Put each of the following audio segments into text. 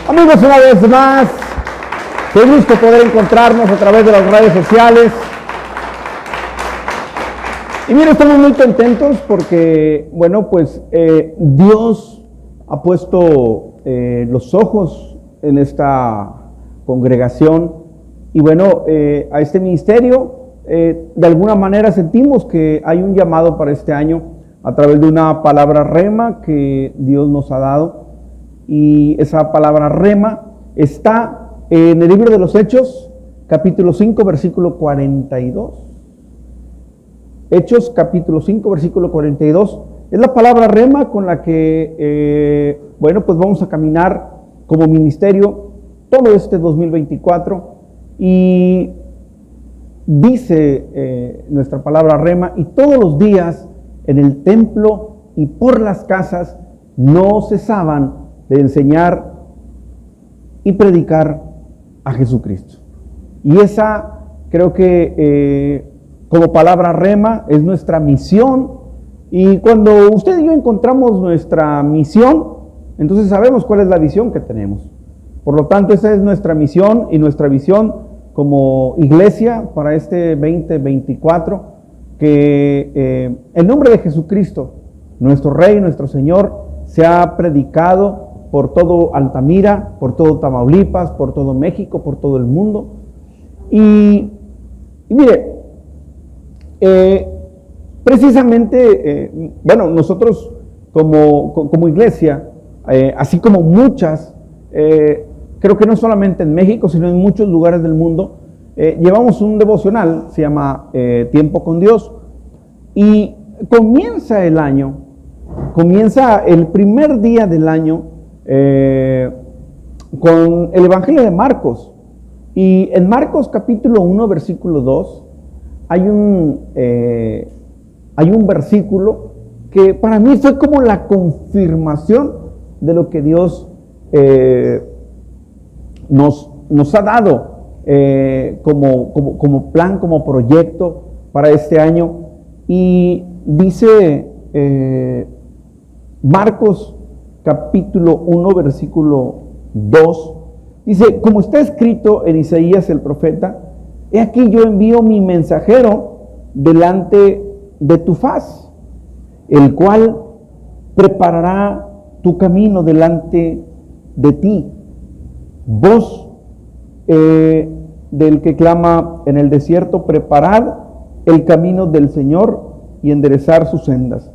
Amigos, una vez más, qué gusto poder encontrarnos a través de las redes sociales. Y mira, estamos muy contentos porque, bueno, pues Dios ha puesto los ojos en esta congregación y bueno, a este ministerio. De alguna manera sentimos que hay un llamado para este año a través de una palabra rema que Dios nos ha dado. Y esa palabra rema está en el libro de los Hechos, capítulo 5, versículo 42. Hechos, capítulo 5, versículo 42. Es la palabra rema con la que, bueno, pues vamos a caminar como ministerio todo este 2024. Y dice nuestra palabra rema: y todos los días en el templo y por las casas no cesaban de enseñar y predicar a Jesucristo. Y esa creo que como palabra rema es nuestra misión. Y cuando usted y yo encontramos nuestra misión, entonces sabemos cuál es la visión que tenemos. Por lo tanto, esa es nuestra misión y nuestra visión como iglesia para este 2024, que el nombre de Jesucristo, nuestro Rey, nuestro Señor, sea predicado por todo Altamira, por todo Tamaulipas, por todo México, por todo el mundo. Y mire, precisamente, bueno, nosotros como iglesia, así como muchas, creo que no solamente en México, sino en muchos lugares del mundo, llevamos un devocional, se llama Tiempo con Dios, y comienza el año, comienza el primer día del año con el Evangelio de Marcos. Y en Marcos capítulo 1, versículo 2, hay un versículo que para mí fue como la confirmación de lo que Dios nos ha dado como plan, como proyecto para este año. Y dice Marcos capítulo 1, versículo 2, dice: como está escrito en Isaías el profeta, he aquí yo envío mi mensajero delante de tu faz, el cual preparará tu camino delante de ti. Voz del que clama en el desierto: preparad el camino del Señor y enderezar sus sendas.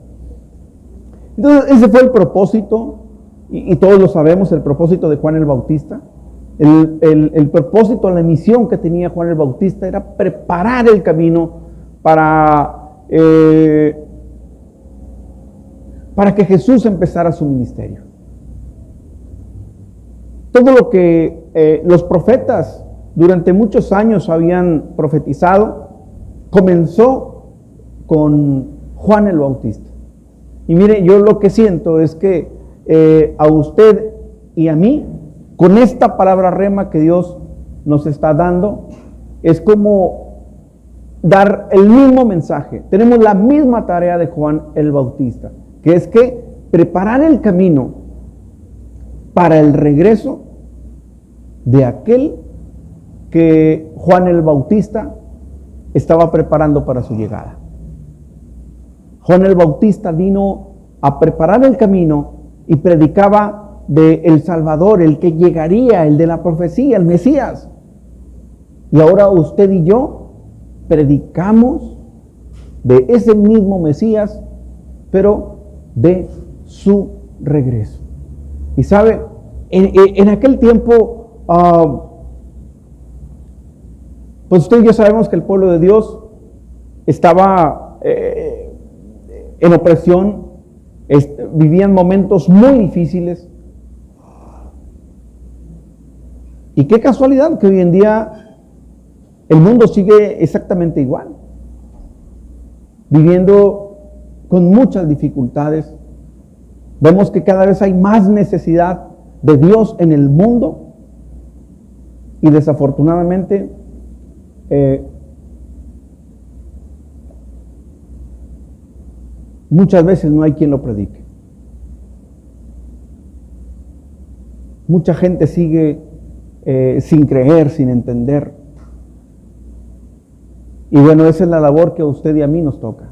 Entonces, ese fue el propósito, y todos lo sabemos, el propósito de Juan el Bautista. El propósito, la misión que tenía Juan el Bautista era preparar el camino para que Jesús empezara su ministerio. Todo lo que los profetas durante muchos años habían profetizado comenzó con Juan el Bautista. Y mire, yo lo que siento es que a usted y a mí, con esta palabra rema que Dios nos está dando, es como dar el mismo mensaje. Tenemos la misma tarea de Juan el Bautista, que es que preparar el camino para el regreso de aquel que Juan el Bautista estaba preparando para su llegada. Juan el Bautista vino a preparar el camino y predicaba de el Salvador, el que llegaría, el de la profecía, el Mesías. Y ahora usted y yo predicamos de ese mismo Mesías, pero de su regreso. Y sabe, en aquel tiempo, pues usted y yo sabemos que el pueblo de Dios estaba en opresión, vivían momentos muy difíciles. Y qué casualidad que hoy en día el mundo sigue exactamente igual, viviendo con muchas dificultades. Vemos que cada vez hay más necesidad de Dios en el mundo y desafortunadamente muchas veces no hay quien lo predique. Mucha gente sigue sin creer, sin entender. Y bueno, esa es la labor que a usted y a mí nos toca.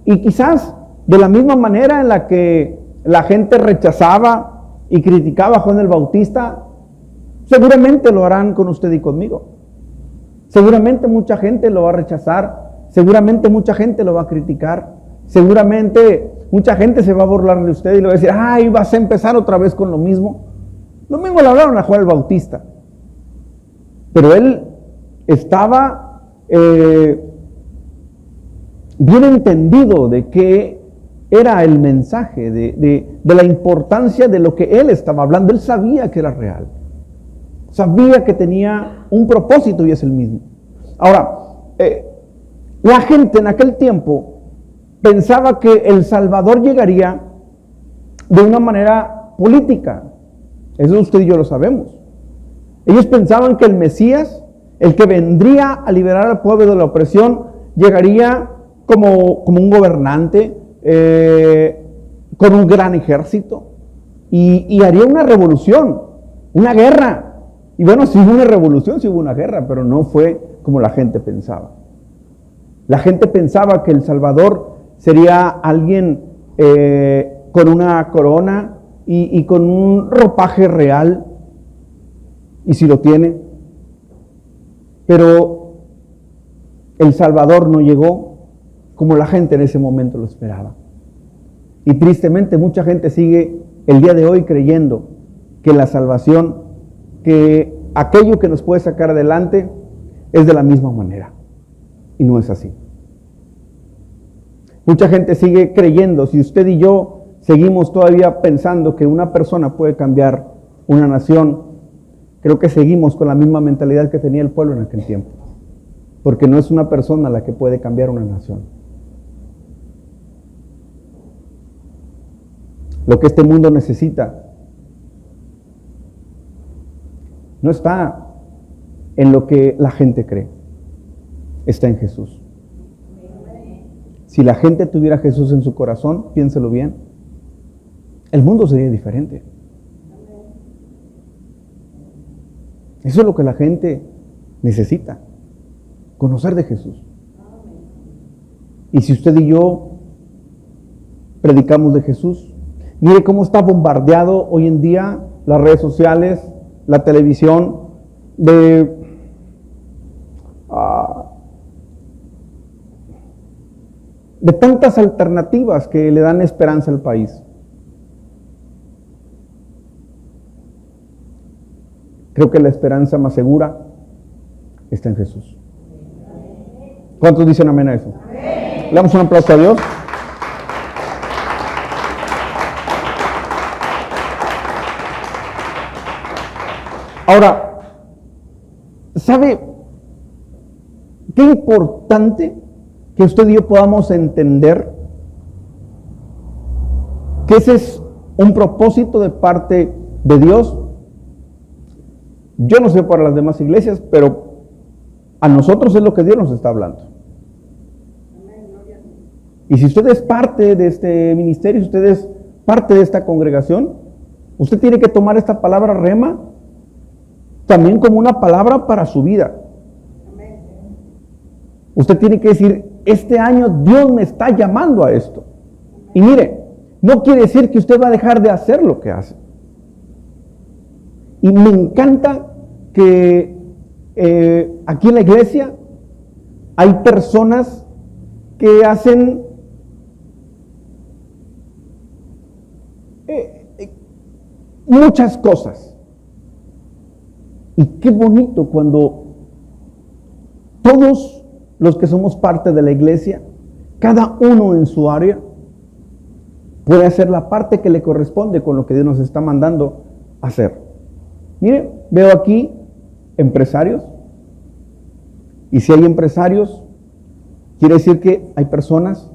Y quizás de la misma manera en la que la gente rechazaba y criticaba a Juan el Bautista, seguramente lo harán con usted y conmigo. Seguramente mucha gente lo va a rechazar, seguramente mucha gente lo va a criticar, seguramente mucha gente se va a burlar de usted y le va a decir, ay, vas a empezar otra vez con lo mismo. Lo mismo le hablaron a Juan el Bautista. Pero él estaba bien entendido de qué era el mensaje, de la importancia de lo que él estaba hablando. Él sabía que era real. Sabía que tenía un propósito y es el mismo. Ahora, la gente en aquel tiempo pensaba que el Salvador llegaría de una manera política. Eso usted y yo lo sabemos. Ellos pensaban que el Mesías, el que vendría a liberar al pueblo de la opresión, llegaría como un gobernante, con un gran ejército, y haría una revolución, una guerra. Y bueno, sí hubo una revolución, sí hubo una guerra, pero no fue como la gente pensaba. La gente pensaba que el Salvador sería alguien con una corona y con un ropaje real, y si lo tiene. Pero el Salvador no llegó como la gente en ese momento lo esperaba. Y tristemente mucha gente sigue el día de hoy creyendo que la salvación, que aquello que nos puede sacar adelante es de la misma manera. Y no es así. Mucha gente sigue creyendo, si usted y yo seguimos todavía pensando que una persona puede cambiar una nación, creo que seguimos con la misma mentalidad que tenía el pueblo en aquel tiempo. Porque no es una persona la que puede cambiar una nación. Lo que este mundo necesita no está en lo que la gente cree, está en Jesús. Si la gente tuviera a Jesús en su corazón, piénselo bien, el mundo sería diferente. Eso es lo que la gente necesita, conocer de Jesús. Y si usted y yo predicamos de Jesús, mire cómo está bombardeado hoy en día las redes sociales, la televisión, de tantas alternativas que le dan esperanza al país. Creo que la esperanza más segura está en Jesús. ¿Cuántos dicen amén a eso? Amén. Le damos un aplauso a Dios. Ahora, ¿sabe qué importante que usted y yo podamos entender que ese es un propósito de parte de Dios? Yo no sé para las demás iglesias, pero a nosotros es lo que Dios nos está hablando. Y si usted es parte de este ministerio, si usted es parte de esta congregación, usted tiene que tomar esta palabra rema también como una palabra para su vida. Usted tiene que decir, este año Dios me está llamando a esto. Y mire, no quiere decir que usted va a dejar de hacer lo que hace. Y me encanta que aquí en la iglesia hay personas que hacen muchas cosas. Y qué bonito cuando todos los que somos parte de la iglesia, cada uno en su área, puede hacer la parte que le corresponde con lo que Dios nos está mandando hacer. Mire, veo aquí empresarios. Y si hay empresarios, quiere decir que hay personas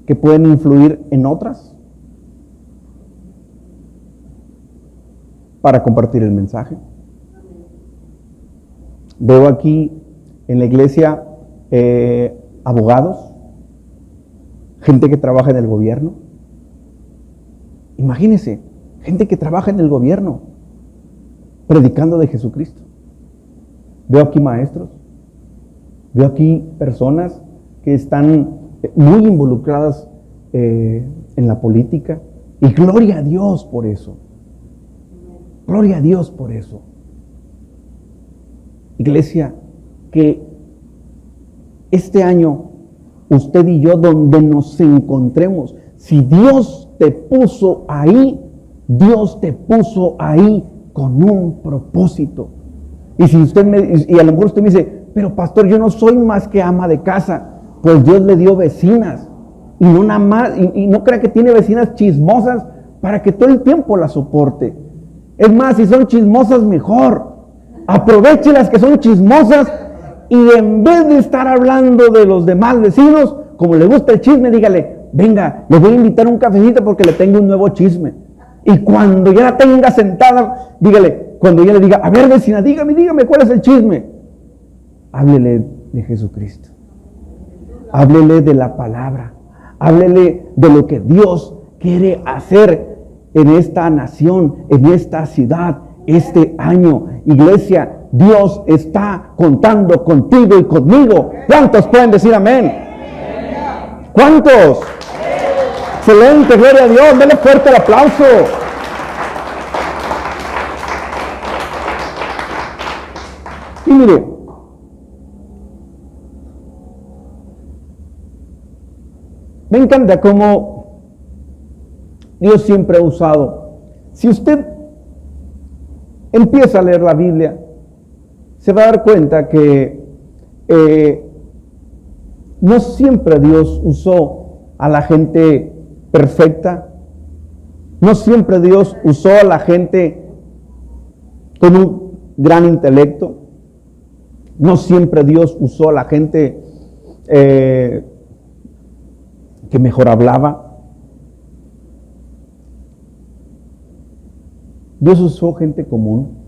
que pueden influir en otras para compartir el mensaje. Veo aquí en la iglesia abogados, gente que trabaja en el gobierno. Imagínense, gente que trabaja en el gobierno. predicando de Jesucristo. Veo aquí maestros, veo aquí personas que están muy involucradas en la política, y gloria a Dios por eso. Gloria a Dios por eso. Iglesia, que este año usted y yo, donde nos encontremos, si Dios te puso ahí, Dios te puso ahí con un propósito. Y si y a lo mejor usted me dice, pero pastor, yo no soy más que ama de casa. Pues Dios le dio vecinas, y no nada más, y no crea que tiene vecinas chismosas para que todo el tiempo las soporte. Es más, si son chismosas, mejor. Aproveche las que son chismosas, y en vez de estar hablando de los demás vecinos, como le gusta el chisme, dígale, venga, le voy a invitar un cafecito porque le tengo un nuevo chisme. Y cuando ya la tenga sentada, dígale, cuando ella le diga, a ver vecina, dígame cuál es el chisme. Háblele de Jesucristo. Háblele de la palabra. Háblele de lo que Dios quiere hacer en esta nación, en esta ciudad, este año. Iglesia, Dios está contando contigo y conmigo. ¿Cuántos pueden decir amén? ¿Cuántos? Excelente, gloria a Dios. Dele fuerte el aplauso. Y mire, me encanta cómo Dios siempre ha usado. Si usted empieza a leer la Biblia, se va a dar cuenta que no siempre Dios usó a la gente perfecta. No siempre Dios usó a la gente con un gran intelecto. No siempre Dios usó a la gente que mejor hablaba. Dios usó gente común.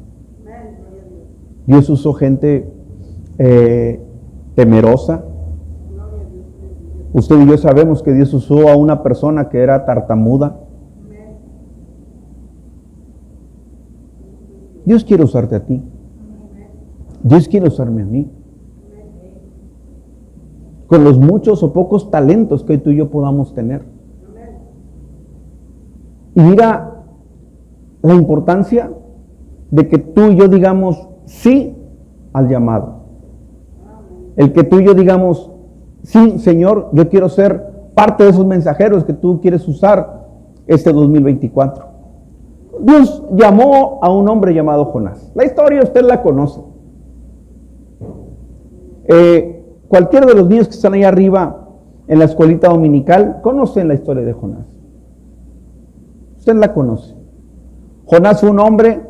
Dios usó gente temerosa. Usted y yo sabemos que Dios usó a una persona que era tartamuda. Dios quiere usarte a ti. Dios quiere usarme a mí. Con los muchos o pocos talentos que tú y yo podamos tener. Y mira la importancia de que tú y yo digamos sí al llamado. El que tú y yo digamos, sí, Señor, yo quiero ser parte de esos mensajeros que tú quieres usar este 2024. Dios llamó a un hombre llamado Jonás. La historia usted la conoce. Cualquiera de los niños que están ahí arriba en la escuelita dominical conocen la historia de Jonás. Usted la conoce. Jonás fue un hombre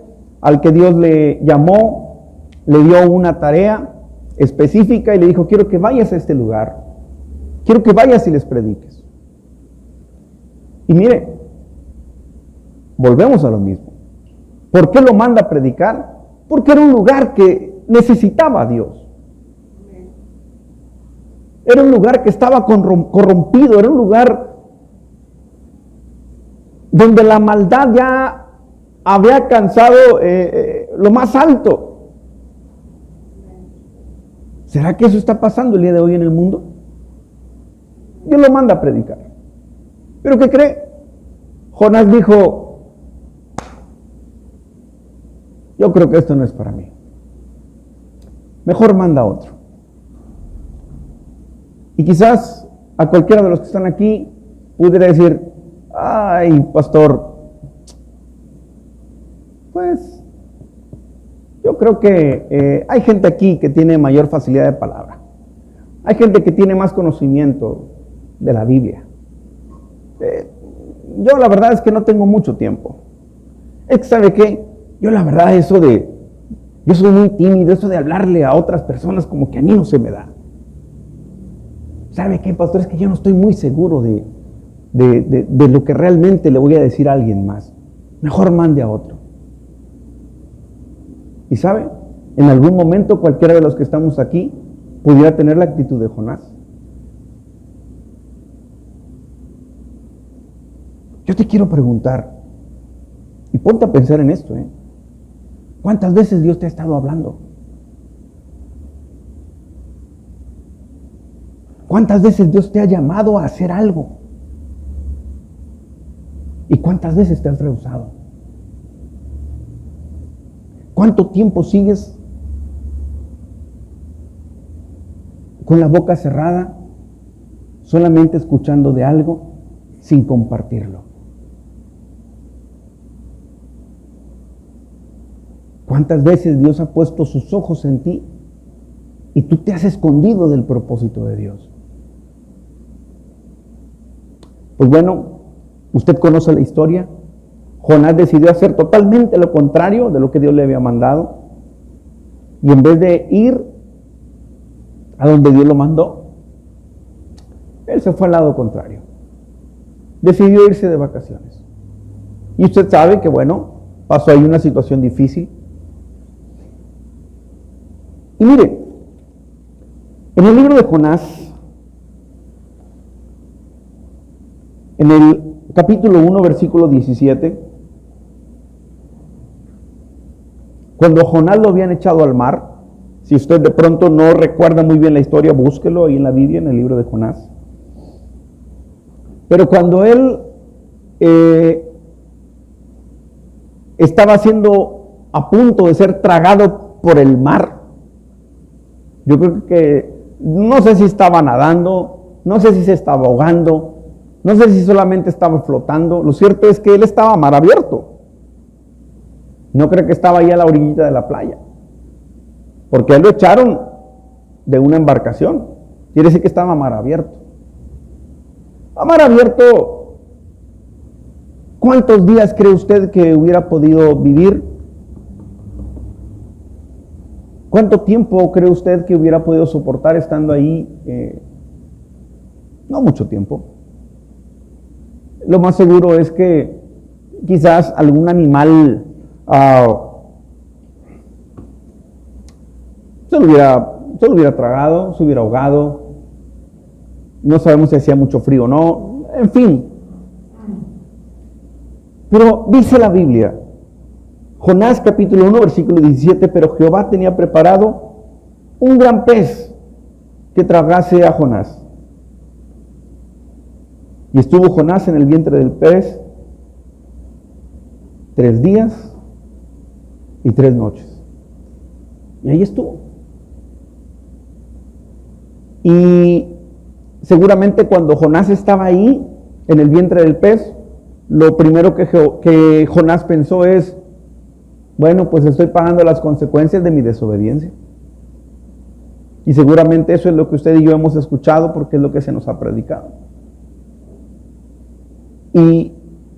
al que Dios le llamó, le dio una tarea específica y le dijo, quiero que vayas a este lugar, quiero que vayas y les prediques. Y mire, volvemos a lo mismo. ¿Por qué lo manda a predicar? Porque era un lugar que necesitaba a Dios. Era un lugar que estaba corrompido, era un lugar donde la maldad ya había alcanzado lo más alto. ¿Será que eso está pasando el día de hoy en el mundo? Dios lo manda a predicar. ¿Pero qué cree? Jonás dijo, yo creo que esto no es para mí. Mejor manda a otro. Y quizás a cualquiera de los que están aquí pudiera decir, ay, pastor, pues yo creo que hay gente aquí que tiene mayor facilidad de palabra. Hay gente que tiene más conocimiento de la Biblia. Yo la verdad es que no tengo mucho tiempo. Es que, ¿sabe qué? Yo la verdad yo soy muy tímido, eso de hablarle a otras personas como que a mí no se me da. ¿Sabe qué, pastor? Es que yo no estoy muy seguro de lo que realmente le voy a decir a alguien más. Mejor mande a otro. Y ¿sabe? En algún momento cualquiera de los que estamos aquí pudiera tener la actitud de Jonás. Yo te quiero preguntar, y ponte a pensar en esto, ¿Cuántas veces Dios te ha estado hablando? ¿Cuántas veces Dios te ha llamado a hacer algo? ¿Y cuántas veces te has rehusado? ¿Cuánto tiempo sigues con la boca cerrada, solamente escuchando de algo sin compartirlo? ¿Cuántas veces Dios ha puesto sus ojos en ti y tú te has escondido del propósito de Dios? Pues bueno, usted conoce la historia. Jonás decidió hacer totalmente lo contrario de lo que Dios le había mandado. Y en vez de ir a donde Dios lo mandó, él se fue al lado contrario. Decidió irse de vacaciones. Y usted sabe que, bueno, pasó ahí una situación difícil. Y mire, en el libro de Jonás, en el capítulo 1, versículo 17, cuando Jonás lo habían echado al mar, si usted de pronto no recuerda muy bien la historia, búsquelo ahí en la Biblia, en el libro de Jonás. Pero cuando él estaba siendo a punto de ser tragado por el mar, yo creo que, no sé si estaba nadando, no sé si se estaba ahogando, no sé si solamente estaba flotando. Lo cierto es que él estaba a mar abierto. No creo que estaba ahí a la orillita de la playa, porque a él lo echaron de una embarcación. Quiere decir que estaba a mar abierto. A mar abierto, ¿cuántos días cree usted que hubiera podido vivir? ¿Cuánto tiempo cree usted que hubiera podido soportar estando ahí? No mucho tiempo. Lo más seguro es que quizás algún animal se lo hubiera tragado, se hubiera ahogado. No sabemos si hacía mucho frío o no. En fin. Pero dice la Biblia, Jonás capítulo 1, versículo 17, pero Jehová tenía preparado un gran pez que tragase a Jonás. Y estuvo Jonás en el vientre del pez 3 días y 3 noches. Y ahí estuvo. Y seguramente cuando Jonás estaba ahí, en el vientre del pez, lo primero que Jonás pensó es, bueno, pues estoy pagando las consecuencias de mi desobediencia. Y seguramente eso es lo que usted y yo hemos escuchado, porque es lo que se nos ha predicado. Y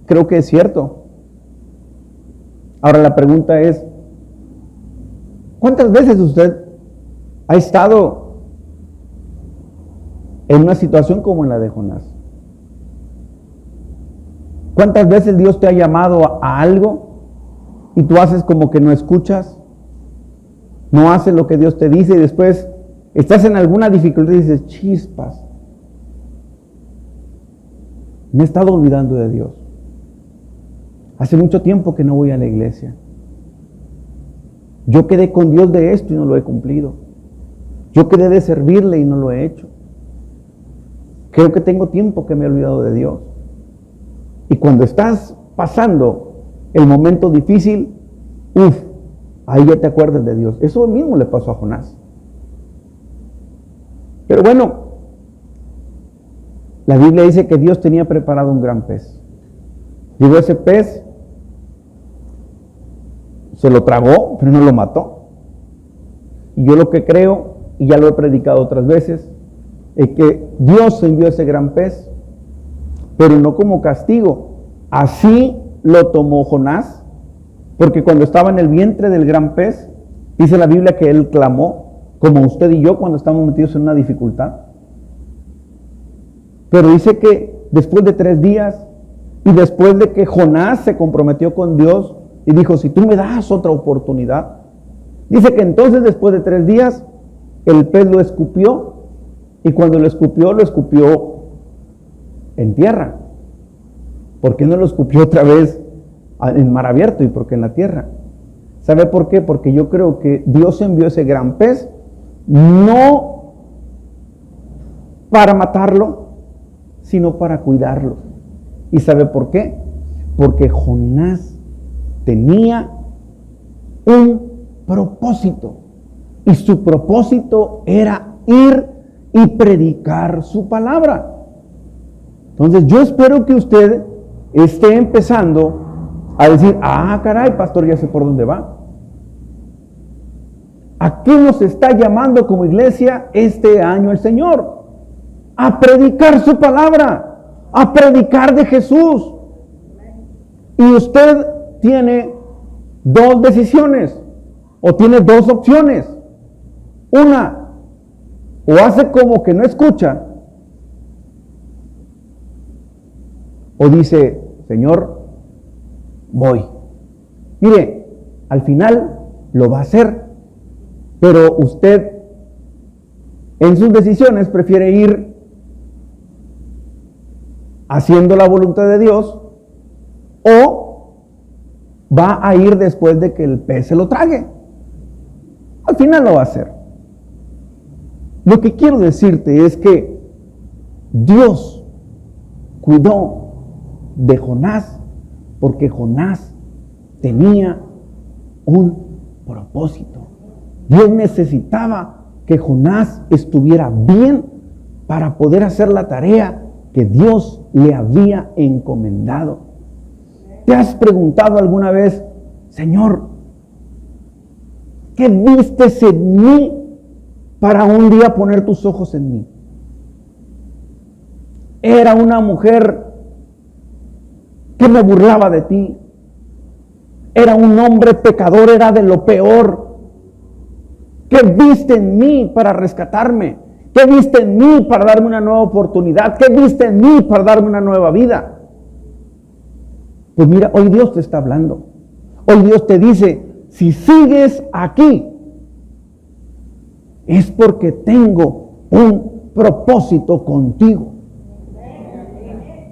creo que es cierto. Ahora la pregunta es, ¿cuántas veces usted ha estado en una situación como en la de Jonás? ¿Cuántas veces Dios te ha llamado a algo y tú haces como que no escuchas? No haces lo que Dios te dice y después estás en alguna dificultad y dices, chispas, me he estado olvidando de Dios. Hace mucho tiempo que no voy a la iglesia. Yo quedé con Dios de esto y no lo he cumplido. Yo quedé de servirle y no lo he hecho. Creo que tengo tiempo que me he olvidado de Dios. Y cuando estás pasando el momento difícil, ahí ya te acuerdas de Dios. Eso mismo le pasó a Jonás. Pero bueno, la Biblia dice que Dios tenía preparado un gran pez. Llegó ese pez, se lo tragó, pero no lo mató. Y yo lo que creo, y ya lo he predicado otras veces, es que Dios envió ese gran pez, pero no como castigo. Así lo tomó Jonás, porque cuando estaba en el vientre del gran pez, dice la Biblia que él clamó, como usted y yo cuando estamos metidos en una dificultad. Pero dice que después de 3 días, y después de que Jonás se comprometió con Dios y dijo, si tú me das otra oportunidad, dice que entonces después de 3 días, el pez lo escupió, y cuando lo escupió en tierra. ¿Por qué no lo escupió otra vez en mar abierto y por qué en la tierra? ¿Sabe por qué? Porque yo creo que Dios envió ese gran pez no para matarlo, sino para cuidarlo. ¿Y sabe por qué? Porque Jonás tenía un propósito. Y su propósito era ir y predicar su palabra. Entonces yo espero que usted esté empezando a decir, caray, pastor, ya sé por dónde va. ¿A qué nos está llamando como iglesia este año el Señor? A predicar su palabra, a predicar de Jesús. Y usted tiene dos decisiones, o tiene dos opciones. Una, o hace como que no escucha, o dice, Señor, voy. Mire, al final lo va a hacer, pero usted en sus decisiones prefiere ir haciendo la voluntad de Dios, o va a ir después de que el pez se lo trague. Al final lo va a hacer. Lo que quiero decirte es que Dios cuidó de Jonás porque Jonás tenía un propósito. Dios necesitaba que Jonás estuviera bien para poder hacer la tarea que Dios le había encomendado. ¿Te has preguntado alguna vez, Señor, qué vistes en mí para un día poner tus ojos en mí? Era una mujer que me burlaba de ti. Era un hombre pecador, era de lo peor. ¿Qué viste en mí para rescatarme? ¿Qué viste en mí para darme una nueva oportunidad? ¿Qué viste en mí para darme una nueva vida? Pues mira, hoy Dios te está hablando. Hoy Dios te dice, si sigues aquí, es porque tengo un propósito contigo.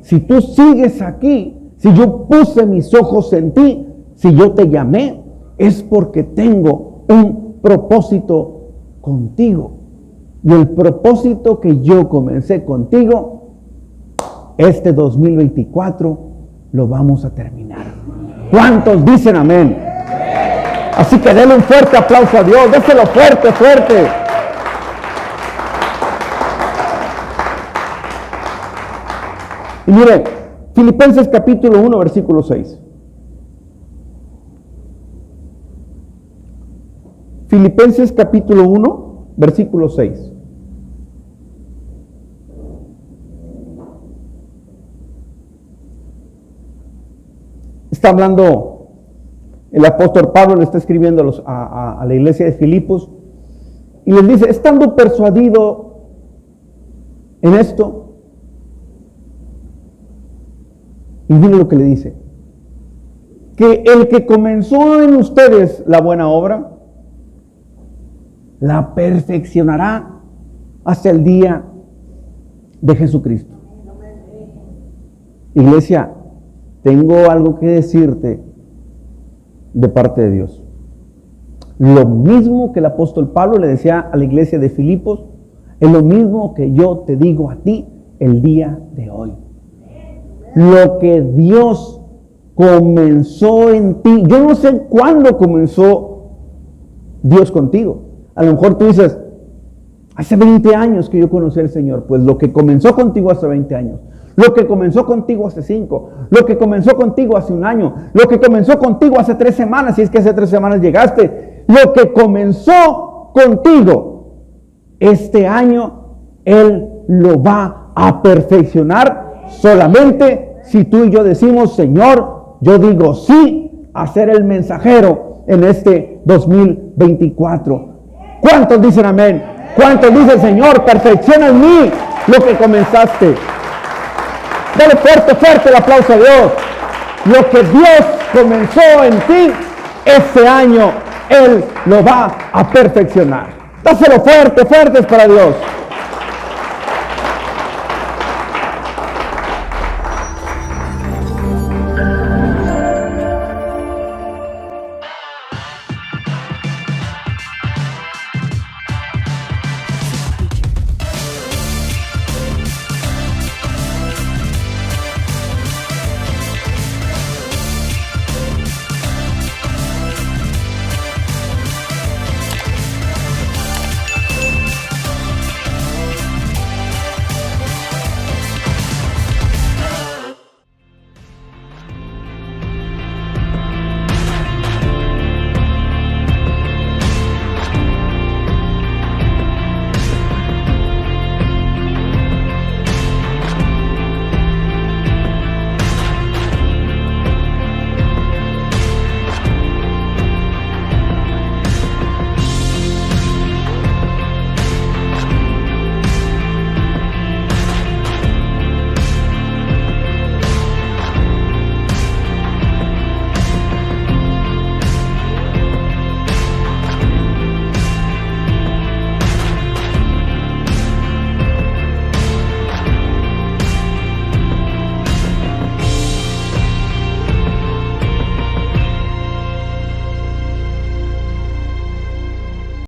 Si tú sigues aquí, si yo puse mis ojos en ti, si yo te llamé, es porque tengo un propósito contigo. Y el propósito que yo comencé contigo, este 2024 lo vamos a terminar. ¿Cuántos dicen amén? Así que denle un fuerte aplauso a Dios, déselo fuerte, fuerte. Y mire, Filipenses capítulo 1, versículo 6. Filipenses capítulo 1, versículo 6. Está hablando, el apóstol Pablo le está escribiendo a la iglesia de Filipos y les dice, estando persuadido en esto, y mire lo que le dice, que el que comenzó en ustedes la buena obra, la perfeccionará hasta el día de Jesucristo. Iglesia, tengo algo que decirte de parte de Dios. Lo mismo que el apóstol Pablo le decía a la iglesia de Filipos, es lo mismo que yo te digo a ti el día de hoy. Lo que Dios comenzó en ti, yo no sé cuándo comenzó Dios contigo. A lo mejor tú dices, hace 20 años que yo conocí al Señor. Pues lo que comenzó contigo hace 20 años, lo que comenzó contigo hace 5, lo que comenzó contigo hace 1 año, lo que comenzó contigo hace 3 semanas, si es que hace 3 semanas llegaste, lo que comenzó contigo este año, Él lo va a perfeccionar solamente si tú y yo decimos, Señor, yo digo sí a ser el mensajero en este 2024. ¿Cuántos dicen amén? ¿Cuántos dicen, Señor, perfecciona en mí lo que comenzaste? Dale fuerte, fuerte el aplauso a Dios. Lo que Dios comenzó en ti, este año Él lo va a perfeccionar. Dáselo fuerte, fuertes para Dios.